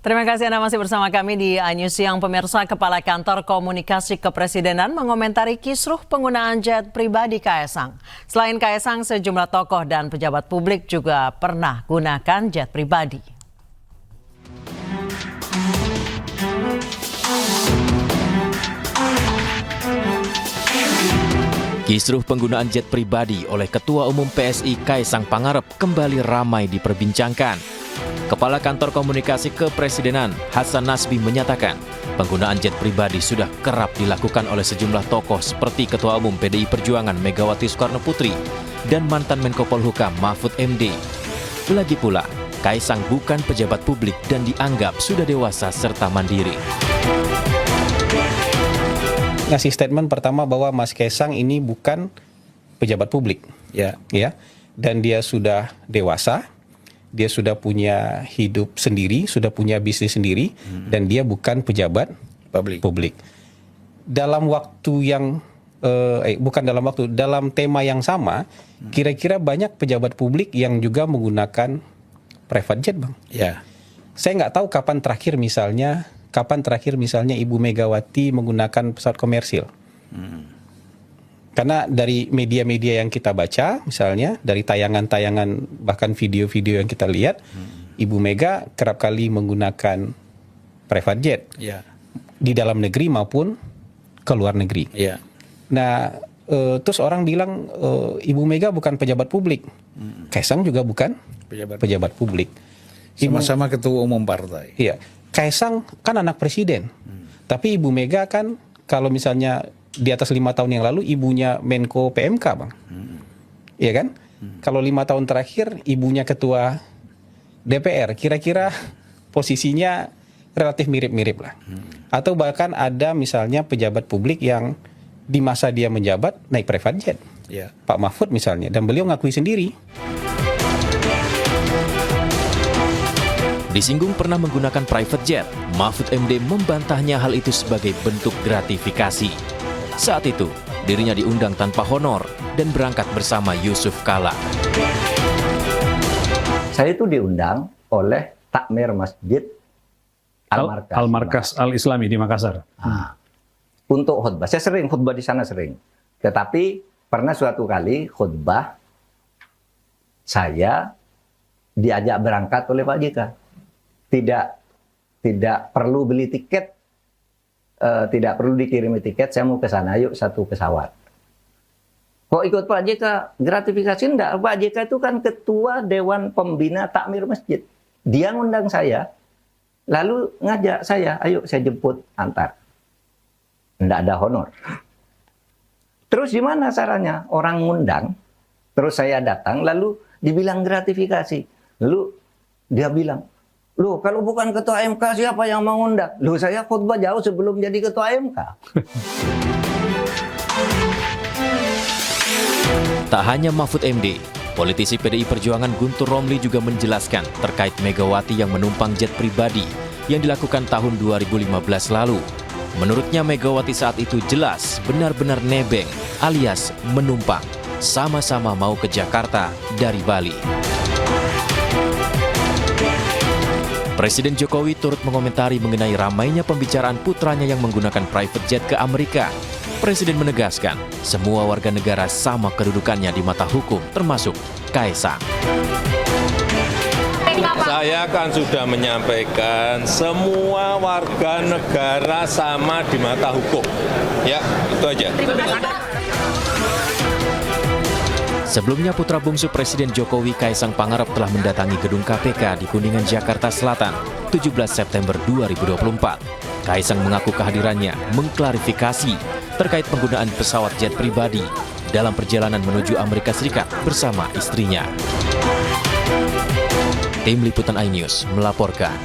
Terima kasih Anda masih bersama kami di iNews Siang. Pemirsa, Kepala Kantor Komunikasi Kepresidenan mengomentari kisruh penggunaan jet pribadi Kaesang. Selain Kaesang, sejumlah tokoh dan pejabat publik juga pernah gunakan jet pribadi. Kisruh penggunaan jet pribadi oleh Ketua Umum PSI Kaesang Pangarep kembali ramai diperbincangkan. Kepala Kantor Komunikasi Kepresidenan Hasan Nasbi menyatakan penggunaan jet pribadi sudah kerap dilakukan oleh sejumlah tokoh seperti Ketua Umum PDI Perjuangan Megawati Soekarno Putri dan mantan Menko Polhukam Mahfud MD. Lagi pula, Kaesang bukan pejabat publik dan dianggap sudah dewasa serta mandiri. Ngasih statement pertama bahwa Mas Kaesang ini bukan pejabat publik, ya, dan dia sudah dewasa, dia sudah punya hidup sendiri, sudah punya bisnis sendiri, dan dia bukan pejabat publik. Dalam waktu yang dalam tema yang sama, kira-kira banyak pejabat publik yang juga menggunakan private jet, Bang. Ya. Saya nggak tahu kapan terakhir misalnya Ibu Megawati menggunakan pesawat komersil. Karena dari media-media yang kita baca, misalnya dari tayangan-tayangan bahkan video-video yang kita lihat, Ibu Mega kerap kali menggunakan private jet di dalam negeri maupun ke luar negeri. Nah, terus orang bilang Ibu Mega bukan pejabat publik, Kaesang juga bukan pejabat publik. Sama-sama ketua umum partai. Iya. Kaesang kan anak presiden, tapi Ibu Mega kan kalau misalnya di atas 5 tahun yang lalu ibunya Menko PMK, Bang. Iya kan? Kalau 5 tahun terakhir ibunya ketua DPR, kira-kira posisinya relatif mirip-mirip lah. Atau bahkan ada misalnya pejabat publik yang di masa dia menjabat naik private jet. Pak Mahfud misalnya, dan beliau ngakui sendiri. Disinggung pernah menggunakan private jet, Mahfud MD membantahnya hal itu sebagai bentuk gratifikasi. Saat itu, dirinya diundang tanpa honor dan berangkat bersama Yusuf Kala. Saya itu diundang oleh Takmir Masjid Al-Markas Al-Islami di Makassar. Untuk khutbah. Saya sering khutbah di sana, sering. Tetapi pernah suatu kali khutbah saya diajak berangkat oleh Pak JK. Tidak perlu beli tiket, tidak perlu dikirimi tiket, saya mau ke sana, yuk satu pesawat. Kok ikut Pak JK? Gratifikasi enggak. Pak JK itu kan ketua Dewan Pembina Takmir Masjid. Dia ngundang saya, lalu ngajak saya, ayo saya jemput antar. Enggak ada honor. Terus gimana caranya? Orang ngundang, terus saya datang, lalu dibilang gratifikasi. Lalu dia bilang, loh kalau bukan ketua MK siapa yang mau ngundang? Loh saya khutbah jauh sebelum jadi ketua MK. Tak hanya Mahfud MD, politisi PDI Perjuangan Guntur Romli juga menjelaskan terkait Megawati yang menumpang jet pribadi yang dilakukan tahun 2015 lalu. Menurutnya Megawati saat itu jelas benar-benar nebeng alias menumpang, sama-sama mau ke Jakarta dari Bali. Presiden Jokowi turut mengomentari mengenai ramainya pembicaraan putranya yang menggunakan private jet ke Amerika. Presiden menegaskan, semua warga negara sama kedudukannya di mata hukum, termasuk Kaesang. Saya kan sudah menyampaikan semua warga negara sama di mata hukum. Ya, itu aja. Sebelumnya putra bungsu Presiden Jokowi Kaesang Pangarep telah mendatangi gedung KPK di Kuningan, Jakarta Selatan, 17 September 2024. Kaesang mengaku kehadirannya mengklarifikasi terkait penggunaan pesawat jet pribadi dalam perjalanan menuju Amerika Serikat bersama istrinya. Tim Liputan iNews melaporkan.